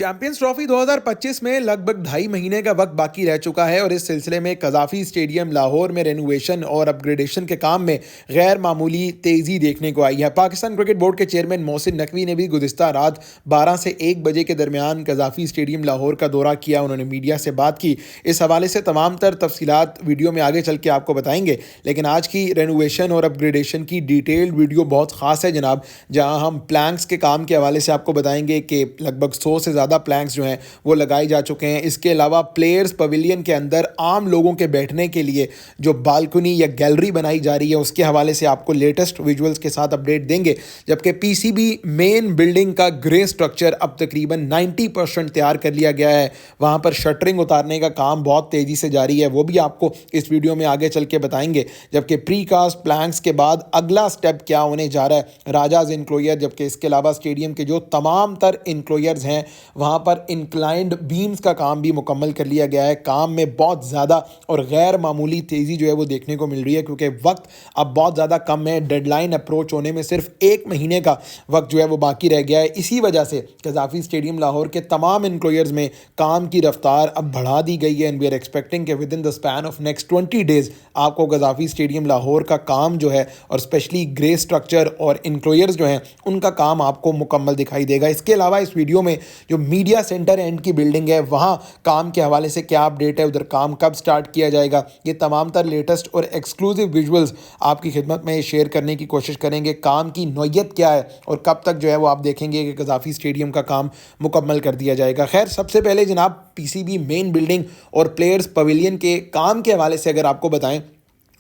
Champions trophy 2025 में लगभग 2.5 महीने का वक्त बाकी रह चुका है और इस सिलसिले में कज़ाफ़ी स्टेडियम लाहौर में रेनोवेशन और अपग्रेडेशन के काम में गैर मामूली तेज़ी देखने को आई है। पाकिस्तान क्रिकेट बोर्ड के चेयरमैन मोहसिन नकवी ने भी गुज़िस्ता रात 12 से 1 बजे के दरमियान कज़ाफ़ी स्टेडियम लाहौर का दौरा किया। उन्होंने मीडिया से बात की। इस हवाले से तमाम तर तफसीलात वीडियो में आगे चल के आपको बताएंगे, लेकिन आज की रेनोवेशन और अपग्रेडेशन की डिटेल्ड वीडियो बहुत ख़ास है जनाब, जहाँ हम प्लैंक्स के काम के हवाले से आपको बताएंगे कि लगभग 100 से ज़्यादा प्लैंक्स जो हैं वो लगाए जा चुके हैं। इसके अलावा प्लेयर्स पवेलियन के अंदर आम लोगों के बैठने के लिए जो बालकनी या गैलरी बनाई जा रही है उसके हवाले से आपको लेटेस्ट विजुअल्स के साथ अपडेट देंगे। जबकि पीसीबी मेन बिल्डिंग का ग्रे स्ट्रक्चर अब तकरीबन 90% तैयार कर लिया गया है। वहाँ पर शटरिंग उतारने का काम बहुत तेज़ी से जारी है, वो भी आपको इस वीडियो में आगे चल के बताएंगे। जबकि प्रीकास्ट प्लैंक्स के बाद अगला स्टेप क्या होने जा रहा है, राजाज इनक्लोयर, जबकि इसके अलावा स्टेडियम के जो तमाम तर इनक्लोयर्स हैं वहाँ पर इंक्लाइंड बीम्स का काम भी मुकम्मल कर लिया गया है। काम में बहुत ज़्यादा और गैर मामूली तेज़ी जो है वो देखने को मिल रही है, क्योंकि वक्त अब बहुत ज़्यादा कम है। डेडलाइन अप्रोच होने में सिर्फ 1 महीने का वक्त जो है वो बाकी रह गया है। इसी वजह से कज़ाफ़ी स्टेडियम लाहौर के तमाम इनक्लोयर्स में काम की रफ्तार अब बढ़ा दी गई है एंड वी आर एक्सपेक्टिंग कि with in the span of next 20 days आपको कज़ाफ़ी स्टेडियम लाहौर का काम जो है और स्पेशली ग्रे स्ट्रक्चर और इनक्लोयर्स जो हैं उनका काम आपको मुकम्मल दिखाई देगा। इसके अलावा इस वीडियो में जो मीडिया सेंटर एंड की बिल्डिंग है वहाँ काम के हवाले से क्या अपडेट है, उधर काम कब स्टार्ट किया जाएगा, ये तमाम तर लेटेस्ट और एक्सक्लूसिव विजुअल्स आपकी खिदमत में शेयर करने की कोशिश करेंगे। काम की नौयत क्या है और कब तक जो है वो आप देखेंगे कि कज़ाफ़ी स्टेडियम का काम मुकम्मल कर दिया जाएगा। खैर, सबसे पहले जनाब पीसीबी मेन बिल्डिंग और प्लेयर्स पवेलियन के काम के हवाले से अगर आपको बताएं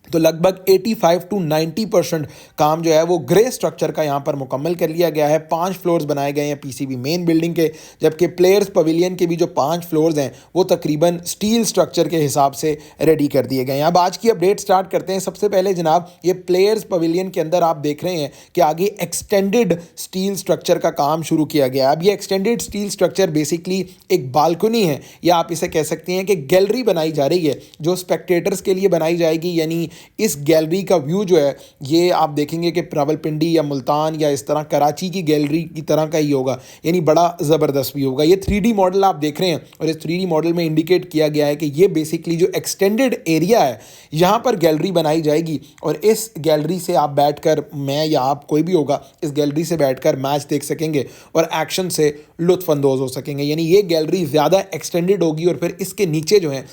तो लगभग 85 to 90% काम जो है वो ग्रे स्ट्रक्चर का यहाँ पर मुकम्मल कर लिया गया है। 5 फ्लोर्स बनाए गए हैं पीसीबी मेन बिल्डिंग के, जबकि प्लेयर्स पवेलियन के भी जो 5 फ्लोर्स हैं वो तकरीबन स्टील स्ट्रक्चर के हिसाब से रेडी कर दिए गए हैं। अब आज की अपडेट स्टार्ट करते हैं। सबसे पहले जनाब ये प्लेयर्स पवेलियन के अंदर आप देख रहे हैं कि आगे एक्सटेंडेड स्टील स्ट्रक्चर का काम शुरू किया गया है। अब ये एक्सटेंडेड स्टील स्ट्रक्चर बेसिकली एक बालकनी है या आप इसे कह सकते हैं कि गैलरी बनाई जा रही है जो स्पेक्टेटर्स के लिए बनाई जाएगी। यानी इस गैलरी का व्यू जो है ये आप देखेंगे कि रावलपिंडी या मुल्तान या इस तरह कराची की गैलरी की तरह का ही होगा, यानी बड़ा ज़बरदस्त भी होगा। ये 3D मॉडल आप देख रहे हैं और इस 3D मॉडल में इंडिकेट किया गया है कि ये बेसिकली जो एक्सटेंडेड एरिया है यहाँ पर गैलरी बनाई जाएगी और इस गैलरी से आप बैठकर, मैं या आप कोई भी होगा, इस गैलरी से बैठकर मैच देख सकेंगे और एक्शन से लुत्फ़अंदोज़ हो सकेंगे। यानी ये गैलरी ज़्यादा एक्सटेंडेड होगी और फिर इसके नीचे जो है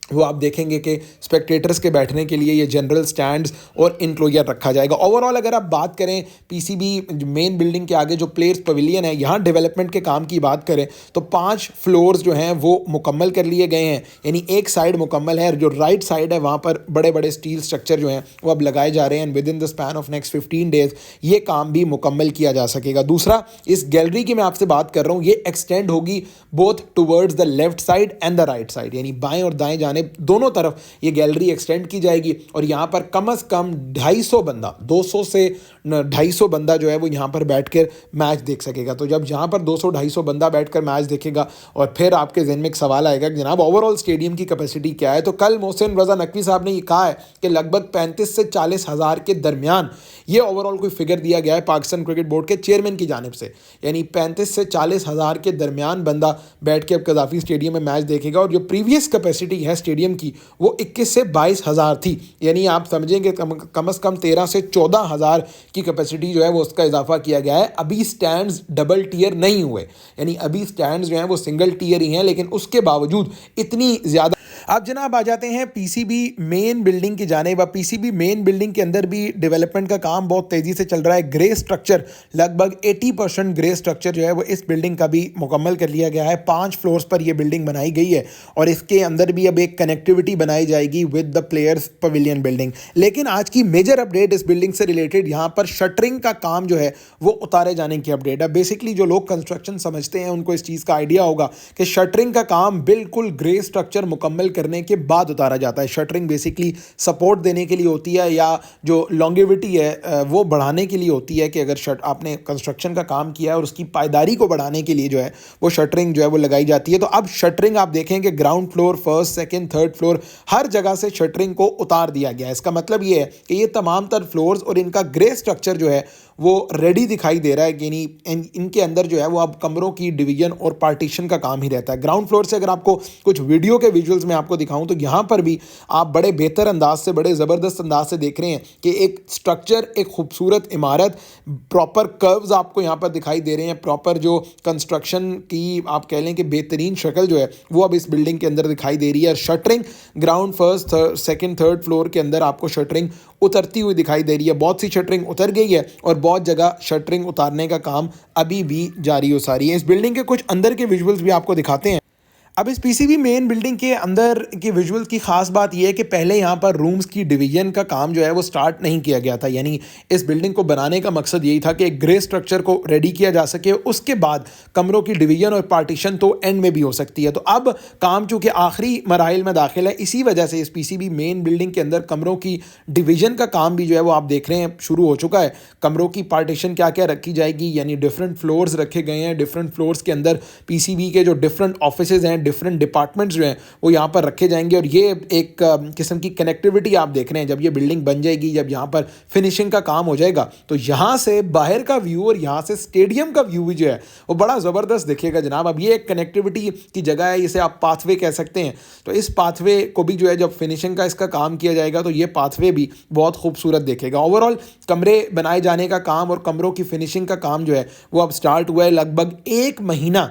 वो आप देखेंगे कि स्पेक्टेटर्स के बैठने के लिए ये जनरल स्टैंड्स और इनक्लोजर रखा जाएगा। ओवरऑल अगर आप बात करें पीसीबी मेन बिल्डिंग के आगे जो प्लेयर्स पवेलियन है यहाँ डेवलपमेंट के काम की बात करें तो 5 फ्लोर्स जो हैं वो मुकम्मल कर लिए गए हैं, यानी एक साइड मुकम्मल है और जो राइट साइड है वहाँ पर बड़े बड़े स्टील स्ट्रक्चर जो हैं वो अब लगाए जा रहे हैं। With in the span of next 15 days ये काम भी मुकम्मल किया जा सकेगा। दूसरा, इस गैलरी की मैं आपसे बात कर रहा हूँ, ये एक्सटेंड होगी both towards the left side and the right side, यानी बाएं और दाएं जाने दोनों तरफ ये गैलरी एक्सटेंड की जाएगी और यहाँ पर कम से कम 250 बंदा, 200 से 250 बंदा जो है वो यहाँ पर बैठकर मैच देख सकेगा। तो जब यहाँ पर 200-250 बंदा बैठकर मैच देखेगा और फिर आपके जहन में एक सवाल आएगा कि जनाब ओवरऑल स्टेडियम की कैपेसिटी क्या है, तो कल मोहसिन रज़ा नकवी साहब ने ये कहा है कि लगभग 35 से 40 हज़ार के दरमियान ये ओवरऑल कोई फिगर दिया गया है पाकिस्तान क्रिकेट बोर्ड के चेयरमैन की जानिब से, यानी 35 से 40 हज़ार के दरमियान बंदा बैठ के अब कज़ाफ़ी स्टेडियम में मैच देखेगा। और जो प्रीवियस कैपेसिटी है स्टेडियम की वो 21 से 22 हज़ार थी, यानी आप समझेंगे कम से कम 13 से 14 हज़ार की कैपेसिटी जो है वो उसका इजाफा किया गया है। अभी स्टैंड्स डबल टियर नहीं हुए, यानी अभी स्टैंड्स जो हैं वो सिंगल टियर ही हैं, लेकिन उसके बावजूद इतनी ज़्यादा। अब जनाब आ जाते हैं पीसीबी मेन बिल्डिंग की जानिब। पीसीबी मेन बिल्डिंग के अंदर भी डेवलपमेंट का काम बहुत तेज़ी से चल रहा है। ग्रे स्ट्रक्चर लगभग 80% ग्रे स्ट्रक्चर जो है वो इस बिल्डिंग का भी मुकम्मल कर लिया गया है। 5 फ्लोर्स पर यह बिल्डिंग बनाई गई है और इसके अंदर भी अब एक कनेक्टिविटी बनाई जाएगी with the players pavilion building. लेकिन आज की मेजर अपडेट इस बिल्डिंग से रिलेटेड, यहाँ पर शटरिंग का काम जो है वो उतारे जाने की अपडेट है। बेसिकली जो लोग कंस्ट्रक्शन समझते हैं उनको इस चीज़ का आइडिया होगा कि शटरिंग का काम बिल्कुल ग्रे स्ट्रक्चर मुकम्मल करने के बाद उतारा जाता है। शटरिंग बेसिकली सपोर्ट देने के लिए होती है या जो लॉन्गेविटी है वो बढ़ाने के लिए होती है कि अगर आपने कंस्ट्रक्शन का काम किया है और उसकी पायदारी को बढ़ाने के लिए जो है वो शटरिंग जो है वो लगाई जाती है। तो अब शटरिंग आप देखें कि ground floor, first, second, third floor हर जगह से शटरिंग को उतार दिया गया है। इसका मतलब ये है कि ये तमाम तर फ्लोर्स और इनका ग्रे स्ट्रक्चर जो है वो रेडी दिखाई दे रहा है, यानी इनके अंदर जो है वो अब कमरों की डिवीजन और पार्टीशन का काम ही रहता है। ग्राउंड फ्लोर से अगर आपको कुछ वीडियो के विजुअल्स में आपको दिखाऊं तो यहाँ पर भी आप बड़े बेहतर अंदाज से, बड़े ज़बरदस्त अंदाज से देख रहे हैं कि एक स्ट्रक्चर, एक खूबसूरत इमारत, प्रॉपर कर्व्स आपको यहाँ पर दिखाई दे रहे हैं, प्रॉपर जो कंस्ट्रक्शन की आप कह लें कि बेहतरीन शक्ल जो है वो अब इस बिल्डिंग के अंदर दिखाई दे रही है। Shuttering ground first, second, third floor के अंदर आपको शटरिंग उतरती हुई दिखाई दे रही है। बहुत सी शटरिंग उतर गई है और बहुत जगह शटरिंग उतारने का काम अभी भी जारी हो सारी है। इस बिल्डिंग के कुछ अंदर के विजुअल्स भी आपको दिखाते हैं। अब इस पीसीबी मेन बिल्डिंग के अंदर की विजुअल की खास बात यह है कि पहले यहाँ पर रूम्स की डिवीजन का काम जो है वो स्टार्ट नहीं किया गया था। यानी इस बिल्डिंग को बनाने का मकसद यही था कि एक ग्रे स्ट्रक्चर को रेडी किया जा सके, उसके बाद कमरों की डिवीजन और पार्टीशन तो एंड में भी हो सकती है। तो अब काम चूँकि आखिरी मराइल में दाखिल है, इसी वजह से इस पीसीबी मेन बिल्डिंग के अंदर कमरों की डिवीजन का काम भी जो है वो आप देख रहे हैं शुरू हो चुका है। कमरों की पार्टीशन क्या क्या रखी जाएगी, यानी डिफरेंट फ्लोर्स रखे गए हैं। डिफरेंट फ्लोर्स के अंदर पीसीबी के जो डिफरेंट ऑफिसेज हैं, डिफरेंट डिपार्टमेंट्स जो हैं वो यहाँ पर रखे जाएंगे। और ये एक किस्म की कनेक्टिविटी आप देख रहे हैं। जब ये बिल्डिंग बन जाएगी, जब यहाँ पर फिनिशिंग का काम हो जाएगा, तो यहाँ से बाहर का व्यू और यहाँ से स्टेडियम का व्यू भी जो है वो बड़ा ज़बरदस्त दिखेगा जनाब। अब ये एक कनेक्टिविटी की जगह है, इसे आप पाथवे कह सकते हैं। तो इस पाथवे को भी जो है जब फिनिशिंग का इसका काम किया जाएगा तो ये पाथवे भी बहुत खूबसूरत देखेगा। ओवरऑल कमरे बनाए जाने का काम और कमरों की फिनिशिंग का काम जो है वो अब स्टार्ट हुआ है। लगभग 1 महीना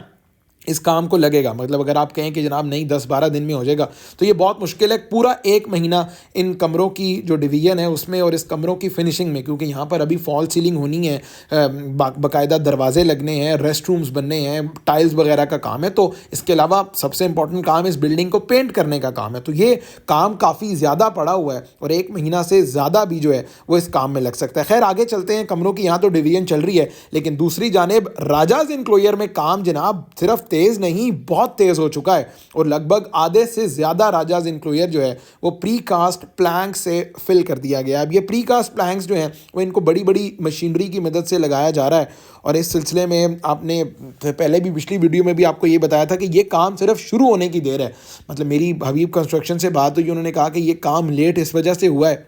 इस काम को लगेगा। मतलब अगर आप कहें कि जनाब नहीं 10-12 दिन में हो जाएगा तो ये बहुत मुश्किल है। पूरा 1 महीना इन कमरों की जो डिवीजन है उसमें और इस कमरों की फिनिशिंग में, क्योंकि यहाँ पर अभी फॉल सीलिंग होनी है, बाकायदा दरवाजे लगने हैं, रेस्ट रूम्स बनने हैं, टाइल्स वगैरह का काम है। तो इसके अलावा सबसे इंपॉर्टेंट काम इस बिल्डिंग को पेंट करने का काम है। तो ये काम काफ़ी ज़्यादा पड़ा हुआ है और 1 महीना से ज़्यादा भी जो है वो इस काम में लग सकता है। खैर आगे चलते हैं। कमरों की यहाँ तो डिवीजन चल रही है, लेकिन दूसरी जानिब राजाज इनक्लोजर में काम जनाब सिर्फ तेज़ नहीं, बहुत तेज़ हो चुका है और लगभग आधे से ज़्यादा राजाज इनक्लोजर जो है वो प्री कास्ट प्लैंक से फिल कर दिया गया। अब ये प्री कास्ट प्लैंक्स जो हैं वो इनको बड़ी बड़ी मशीनरी की मदद से लगाया जा रहा है। और इस सिलसिले में आपने पहले भी पिछली वीडियो में भी आपको ये बताया था कि ये काम सिर्फ शुरू होने की देर है। मतलब मेरी हबीब कंस्ट्रक्शन से बात हुई, उन्होंने कहा कि ये काम लेट इस वजह से हुआ है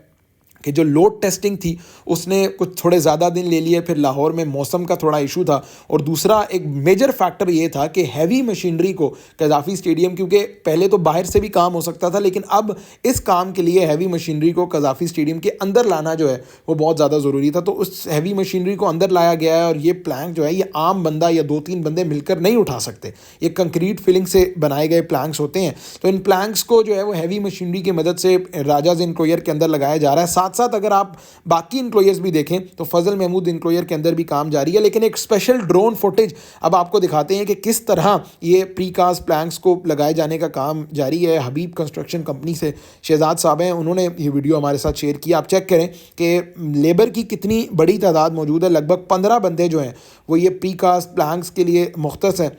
कि जो लोड टेस्टिंग थी उसने कुछ थोड़े ज़्यादा दिन ले लिए, फिर लाहौर में मौसम का थोड़ा इशू था, और दूसरा एक मेजर फैक्टर ये था कि हैवी मशीनरी को कज़ाफ़ी स्टेडियम, क्योंकि पहले तो बाहर से भी काम हो सकता था लेकिन अब इस काम के लिए हैवी मशीनरी को कज़ाफ़ी स्टेडियम के अंदर लाना जो है वो बहुत ज़्यादा ज़रूरी था। तो उस हैवी मशीनरी को अंदर लाया गया है और ये प्लैंक जो है ये आम बंदा या 2-3 बंदे मिलकर नहीं उठा सकते। ये कंक्रीट फिलिंग से बनाए गए प्लैंक्स होते हैं। तो इन प्लैंक्स को जो है वो हैवी मशीनरी की मदद से राजाज इनक्लोजर के अंदर लगाया जा रहा है। साथ अगर आप बाकी इनक्लोजर्स भी देखें तो फजल महमूद इनक्लोजर के अंदर भी काम जारी है। लेकिन एक स्पेशल ड्रोन फुटेज अब आपको दिखाते हैं कि किस तरह ये प्रीकास्ट प्लैंक्स को लगाए जाने का काम जारी है। हबीब कंस्ट्रक्शन कंपनी से शहजाद साहब हैं, उन्होंने ये वीडियो हमारे साथ शेयर किया। आप चेक करें कि लेबर की कितनी बड़ी तादाद मौजूद है। लगभग 15 बंदे जो हैं वो ये प्रीकास्ट प्लैंक्स के लिए मुख्तस हैं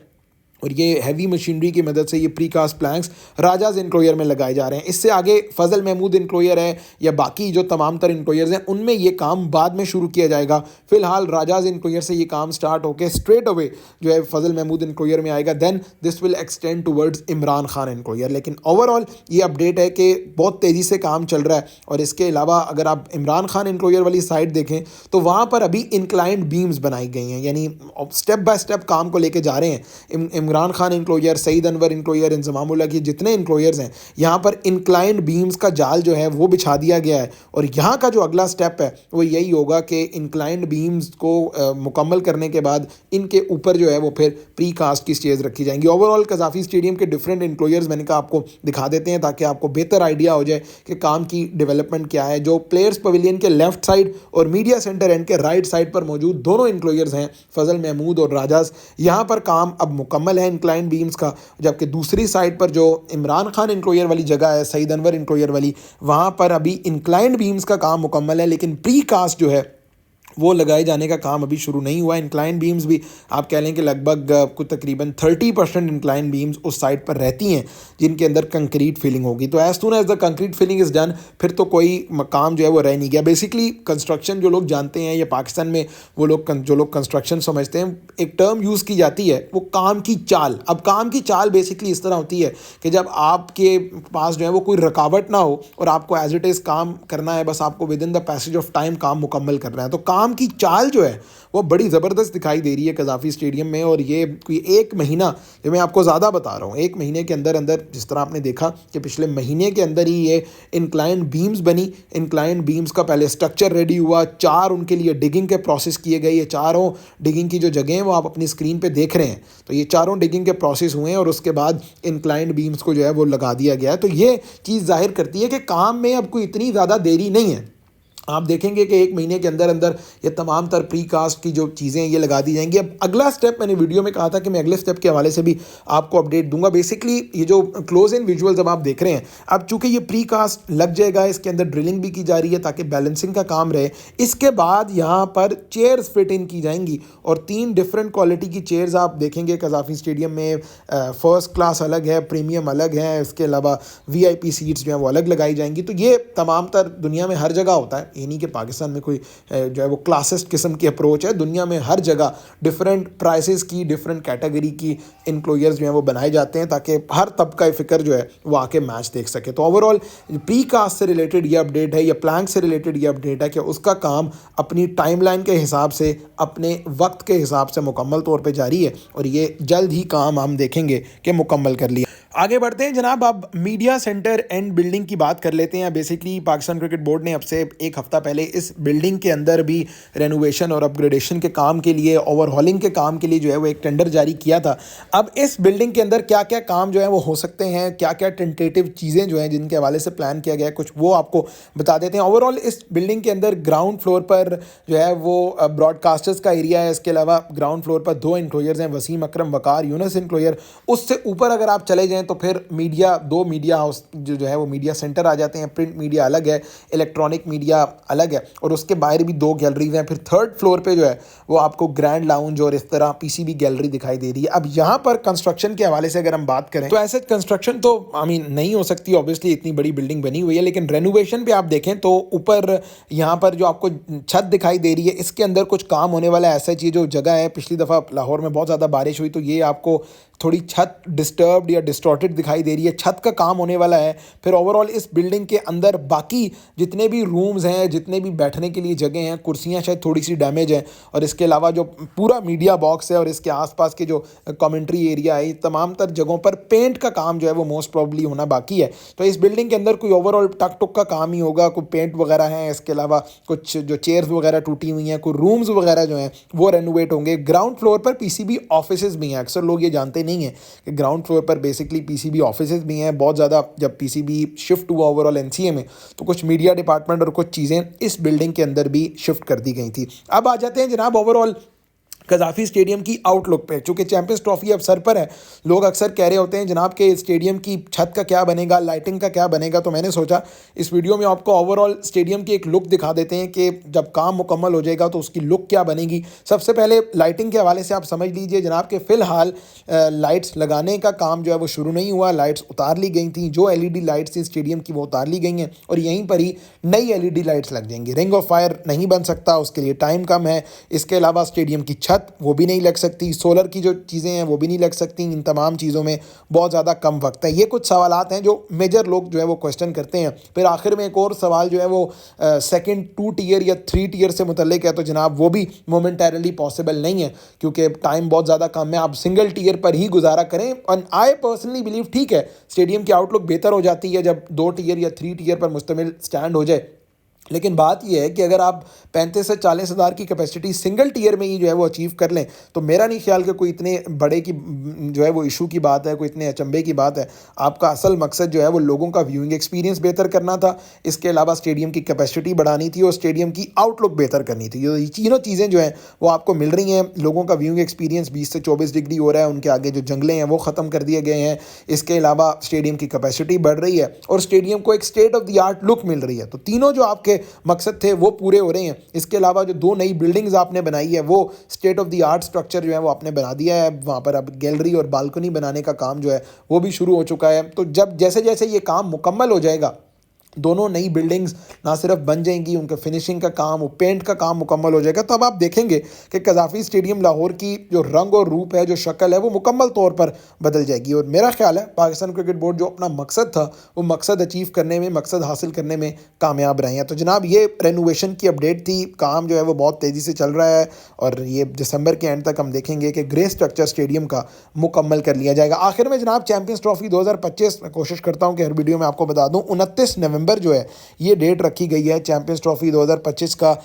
और ये हैवी मशीनरी की मदद से ये प्रीकास्ट प्लैंक्स राजाज इनक्लोजर में लगाए जा रहे हैं। इससे आगे फजल महमूद इनक्लोजर है या बाकी जो तमाम तर इनक्लोजर्स हैं उनमें ये काम बाद में शुरू किया जाएगा। फिलहाल राजाज इनक्लोजर से ये काम स्टार्ट होकर स्ट्रेट अवे जो है फजल महमूद इनक्लोजर में आएगा। Then this will extend towards Imran Khan enclosure. लेकिन ओवरऑल ये अपडेट है कि बहुत तेज़ी से काम चल रहा है। और इसके अलावा अगर आप इमरान खान इनक्लोजर वाली साइड देखें तो वहाँ पर अभी इंक्लाइंड बीम्स बनाई गई हैं, यानी स्टेप बाय स्टेप काम को लेके जा रहे हैं। इमरान खान इनक्लोजर, सईद अनवर इनक्लोजर, इंजमामुल्लाह की जितने इनक्लोजर्स हैं यहाँ पर इंक्लाइंड बीम्स का जाल जो है वो बिछा दिया गया है। और यहाँ का जो अगला स्टेप है वो यही होगा कि इंक्लाइंड बीम्स को मुकम्मल करने के बाद इनके ऊपर जो है वो फिर प्री कास्ट की स्टेज रखी जाएंगी। ओवरऑल कज़ाफ़ी स्टेडियम के डिफरेंट इनक्लोजर्स मैंने कहा आपको दिखा देते हैं ताकि आपको बेहतर आइडिया हो जाए कि काम की डेवलपमेंट क्या है। जो प्लेयर्स पवेलियन के लेफ्ट साइड और मीडिया सेंटर एंड के राइट साइड पर मौजूद दोनों इनक्लोजर्स हैं फजल महमूद और राजाज, यहाँ पर काम अब मुकम्मल है इंक्लाइंड बीम्स का। जबकि दूसरी साइड पर जो इमरान खान इनक्लोजर वाली जगह है, सईद अनवर इनक्लोजर वाली, वहाँ पर अभी इंक्लाइंड बीम्स का काम मुकम्मल है लेकिन प्री कास्ट जो है वो लगाए जाने का काम अभी शुरू नहीं हुआ। इंक्लाइन बीम्स भी आप कह लें कि लगभग कुछ तकरीबन 30% इंक्लाइन बीम्स उस साइड पर रहती हैं जिनके अंदर कंक्रीट फिलिंग होगी। तो as soon as the concrete filling is done फिर तो कोई काम जो है वो रह नहीं गया। बेसिकली कंस्ट्रक्शन जो लोग जानते हैं या पाकिस्तान में वो लोग जो लोग कंस्ट्रक्शन समझते हैं, एक टर्म यूज़ की जाती है वो काम की चाल। अब काम की चाल बेसिकली इस तरह होती है कि जब आपके पास जो है वो कोई रुकावट ना हो और आपको एज इट इज़ काम करना है, बस आपको with in the passage of time काम मुकम्मल करना है। तो काम काम की चाल जो है वो बड़ी ज़बरदस्त दिखाई दे रही है कज़ाफ़ी स्टेडियम में। और ये कोई एक महीना, ये मैं आपको ज़्यादा बता रहा हूँ, एक महीने के अंदर अंदर जिस तरह आपने देखा कि पिछले महीने के अंदर ही ये इंक्लाइंड बीम्स बनी, इंक्लाइंड बीम्स का पहले स्ट्रक्चर रेडी हुआ, 4 उनके लिए डिगिंग के प्रोसेस किए गए। ये चारों डिगिंग की जो जगह हैं वो आप अपनी स्क्रीन पे देख रहे हैं, तो ये चारों डिगिंग के प्रोसेस हुए हैं और उसके बाद इंक्लाइंड बीम्स को जो है वो लगा दिया गया है। तो ये चीज़ जाहिर करती है कि काम में अब कोई इतनी ज़्यादा देरी नहीं है। आप देखेंगे कि एक महीने के अंदर अंदर ये तमाम तर प्री कास्ट की जो चीज़ें हैं ये लगा दी जाएंगी। अब अगला स्टेप, मैंने वीडियो में कहा था कि मैं अगले स्टेप के हवाले से भी आपको अपडेट दूंगा। बेसिकली ये जो क्लोज इन विजुअल्स अब आप देख रहे हैं, अब चूंकि ये प्री कास्ट लग जाएगा, इसके अंदर ड्रिलिंग भी की जा रही है ताकि बैलेंसिंग का काम रहे। इसके बाद यहाँ पर चेयर्स फिट इन की जाएंगी और 3 डिफरेंट क्वालिटी की चेयर्स आप देखेंगे कज़ाफ़ी स्टेडियम में। फर्स्ट क्लास अलग है, प्रीमियम अलग है, इसके अलावा VIP सीट्स जो हैं वो अलग लगाई जाएंगी। तो ये तमाम तर दुनिया में हर जगह होता है, ये नहीं कि पाकिस्तान में कोई जो है वो क्लासिस्ट किस्म की अप्रोच है। दुनिया में हर जगह डिफरेंट प्राइसेस की, डिफरेंट कैटेगरी की इनक्लोजर्स जो हैं वो बनाए जाते हैं ताकि हर तबका फ़िक्र जो है वो आके मैच देख सके। तो ओवरऑल प्री कास्ट से रिलेटेड ये अपडेट है या प्लैंक से रिलेटेड ये अपडेट है कि उसका काम अपनी टाइमलाइन के हिसाब से, अपने वक्त के हिसाब से मुकम्मल तौर पे जारी है और ये जल्द ही काम हम देखेंगे कि मुकम्मल कर लिया। आगे बढ़ते हैं जनाब, अब मीडिया सेंटर एंड बिल्डिंग की बात कर लेते हैं। बेसिकली पाकिस्तान क्रिकेट बोर्ड ने अब से एक हफ़्ता पहले इस बिल्डिंग के अंदर भी रेनोवेशन और अपग्रेडेशन के काम के लिए, ओवरहॉलिंग के काम के लिए जो है वो एक टेंडर जारी किया था। अब इस बिल्डिंग के अंदर क्या क्या काम जो है वो हो सकते हैं, क्या क्या टेंटेटिव चीज़ें जो हैं जिनके हवाले से प्लान किया गया है, कुछ वो आपको बता देते हैं। ओवरऑल इस बिल्डिंग के अंदर ग्राउंड फ्लोर पर जो है वो ब्रॉडकास्टर्स का एरिया है। इसके अलावा ग्राउंड फ्लोर पर 2 इंक्लोजर्स हैं, वसीम अकरम वकार यूनस इंक्लोजर। उससे ऊपर अगर आप चले जाएँ तो फिर मीडिया, 2 मीडिया हाउस जो है वो मीडिया सेंटर आ जाते हैं। प्रिंट मीडिया अलग है, इलेक्ट्रॉनिक मीडिया अलग है और उसके बाहर भी 2 गैलरीज हैं। फिर 3rd फ्लोर पे जो है वो आपको ग्रैंड लाउंज और इस तरह PCB गैलरी दिखाई दे रही है। अब यहाँ पर कंस्ट्रक्शन के हवाले से अगर हम बात करें तो ऐसे कंस्ट्रक्शन तो नहीं हो सकती, ऑब्वियसली इतनी बड़ी बिल्डिंग बनी हुई है। लेकिन रेनोवेशन पे आप देखें तो ऊपर यहाँ पर जो आपको छत दिखाई दे रही है, इसके अंदर कुछ काम होने वाला है। ऐसा चीज़ जो जगह है, पिछली दफ़ा लाहौर में बहुत ज़्यादा बारिश हुई तो ये आपको थोड़ी छत डिस्टर्ब्ड या डिस्टॉर्टेड दिखाई दे रही है, छत का काम होने वाला है। फिर ओवरऑल इस बिल्डिंग के अंदर बाकी जितने भी रूम्स हैं, जितने भी बैठने के लिए जगह हैं, कुर्सियां शायद थोड़ी सी डैमेज हैं और इसके अलावा जो पूरा मीडिया बॉक्स है और इसके आसपास के जो कमेंट्री एरिया है, तमाम तर जगहों पर पेंट का काम जो है वो मोस्ट प्रॉब्ली होना बाकी है। तो इस बिल्डिंग के अंदर कोई ओवरऑल टक टुक का काम ही होगा, कोई पेंट वगैरह है, इसके अलावा कुछ जो चेयर्स वगैरह टूटी हुई हैं, कोई रूम्स वगैरह जो हैं वो रेनोवेट होंगे। ग्राउंड फ्लोर पर PCB ऑफिसेज भी हैं, अक्सर लोग ये जानते नहीं हैं कि ग्राउंड फ्लोर पर बेसिकली PCB ऑफिसेज भी हैं। बहुत ज़्यादा जब PCB शिफ्ट हुआ ओवरऑल NCA में तो कुछ मीडिया डिपार्टमेंट और कुछ चीज़ें इस बिल्डिंग के अंदर भी शिफ्ट कर दी गई थी। अब आ जाते हैं जनाब ओवरऑल कज़ाफ़ी स्टेडियम की आउटलुक पे। चूँकि चैंपियंस ट्रॉफी अब सर पर है, लोग अक्सर कह रहे होते हैं जनाब के स्टेडियम की छत का क्या बनेगा, लाइटिंग का क्या बनेगा। तो मैंने सोचा इस वीडियो में आपको ओवरऑल स्टेडियम की एक लुक दिखा देते हैं कि जब काम मुकम्मल हो जाएगा तो उसकी लुक क्या बनेगी। सबसे पहले लाइटिंग के हवाले से आप समझ लीजिए जनाब के फ़िलहाल लाइट्स लगाने का काम जो है वो शुरू नहीं हुआ। लाइट्स उतार ली गई थी, जो LED लाइट्स थी स्टेडियम की वो उतार ली गई हैं और यहीं पर ही नई LED लाइट्स लग जाएंगी। रिंग ऑफ फायर नहीं बन सकता, उसके लिए टाइम कम है। इसके अलावा स्टेडियम की छत वो भी नहीं लग सकती, सोलर की जो चीज़ें हैं वो भी नहीं लग सकती। इन तमाम चीज़ों में बहुत ज़्यादा कम वक्त है। ये कुछ सवालात हैं जो मेजर लोग जो है वो क्वेश्चन करते हैं। फिर आखिर में एक और सवाल जो है वो सेकंड 2 टियर या 3 टियर से मुतल्लिक है। तो जनाब वो भी मोमेंटरली पॉसिबल नहीं है क्योंकि टाइम बहुत ज़्यादा कम है। आप सिंगल टियर पर ही गुजारा करें। और आई पर्सनली बिलीव ठीक है स्टेडियम की आउटलुक बेहतर हो जाती है जब 2 टियर या 3 टियर पर मुश्तमिल स्टैंड हो जाए। लेकिन बात यह है कि अगर आप 35 से 40 हज़ार की कैपेसिटी सिंगल टियर में ही जो है वो अचीव कर लें तो मेरा नहीं ख्याल कि कोई इतने बड़े की जो है वो इशू की बात है, कोई इतने अचंभे की बात है। आपका असल मकसद जो है वो लोगों का व्यूइंग एक्सपीरियंस बेहतर करना था, इसके अलावा स्टेडियम की कैपेसिटी बढ़ानी थी और स्टेडियम की आउटलुक बेहतर करनी थी। ये तीनों चीज़ें जो हैं वो आपको मिल रही हैं। लोगों का व्यूइंग एक्सपीरियंस 20 से 24 डिग्री हो रहा है, उनके आगे जो जंगलें हैं वो ख़त्म कर दिए गए हैं। इसके अलावा स्टेडियम की कैपेसिटी बढ़ रही है और स्टेडियम को एक state of the art look मिल रही है। तो तीनों जो आपके मकसद थे वो पूरे हो रहे हैं। इसके अलावा जो 2 नई बिल्डिंग्स आपने बनाई है वो state of the art structure जो है वो आपने बना दिया है। वहाँ पर अब गैलरी और बालकनी बनाने का काम जो है वो भी शुरू हो चुका है। तो जब जैसे जैसे ये काम मुकम्मल हो जाएगा दोनों नई बिल्डिंग्स ना सिर्फ बन जाएंगी, उनका फिनिशिंग का काम, वो पेंट का काम मुकम्मल हो जाएगा, तब आप देखेंगे कि कज़ाफ़ी स्टेडियम लाहौर की जो रंग और रूप है, जो शक्ल है, वो मुकम्मल तौर पर बदल जाएगी। और मेरा ख्याल है पाकिस्तान क्रिकेट बोर्ड जो अपना मकसद था, वो मकसद अचीव करने में, मकसद हासिल करने में कामयाब रहे हैं। तो जनाब ये रेनोवेशन की अपडेट थी, काम जो है वो बहुत तेज़ी से चल रहा है और ये दिसंबर के एंड तक हम देखेंगे कि ग्रे स्ट्रक्चर स्टेडियम का मुकम्मल कर लिया जाएगा। आखिर में जनाब चैम्पियंस ट्रॉफी 2025 मैं कोशिश करता हूँ कि हर वीडियो में आपको बता दूँ, 29 नवंबर जो है ये डेट रखी गई है चैम्पियंस ट्रॉफी 2025 का।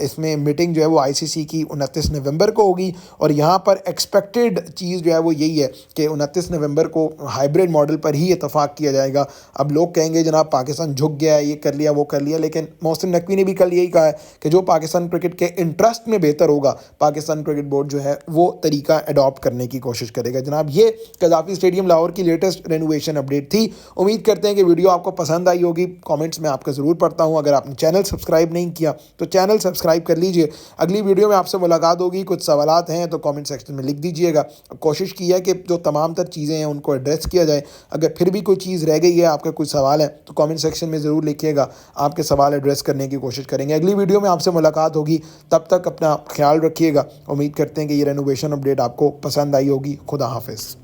इसमें मीटिंग जो है वो आईसीसी की 29 नवंबर को होगी और यहाँ पर एक्सपेक्टेड चीज़ जो है वो यही है कि 29 नवंबर को हाइब्रिड मॉडल पर ही इतफाक़ किया जाएगा। अब लोग कहेंगे जनाब पाकिस्तान झुक गया है, ये कर लिया वो कर लिया, लेकिन मोहसिन नकवी ने भी कल यही कहा है कि जो पाकिस्तान क्रिकेट के इंटरेस्ट में बेहतर होगा, पाकिस्तान क्रिकेट बोर्ड जो है वो तरीका अडॉप्ट करने की कोशिश करेगा। जनाब ये कज़ाफ़ी स्टेडियम लाहौर की लेटेस्ट रेनोवेशन अपडेट थी। उम्मीद करते हैं कि वीडियो आपको पसंद आई होगी। कमेंट्स में आपका ज़रूर पढ़ता हूँ। अगर आपने चैनल सब्सक्राइब नहीं किया तो चैनल सब्सक्राइब कर लीजिए। अगली वीडियो में आपसे मुलाकात होगी। कुछ सवालात हैं तो कमेंट सेक्शन में लिख दीजिएगा। कोशिश की है कि जो तमाम तर चीज़ें हैं उनको एड्रेस किया जाए। अगर फिर भी कोई चीज़ रह गई है, आपका कोई सवाल है, तो कमेंट सेक्शन में ज़रूर लिखिएगा। आपके सवाल एड्रेस करने की कोशिश करेंगे। अगली वीडियो में आपसे मुलाकात होगी। तब तक अपना ख्याल रखिएगा। उम्मीद करते हैं कि ये रेनोवेशन अपडेट आपको पसंद आई होगी। खुदा हाफिज़।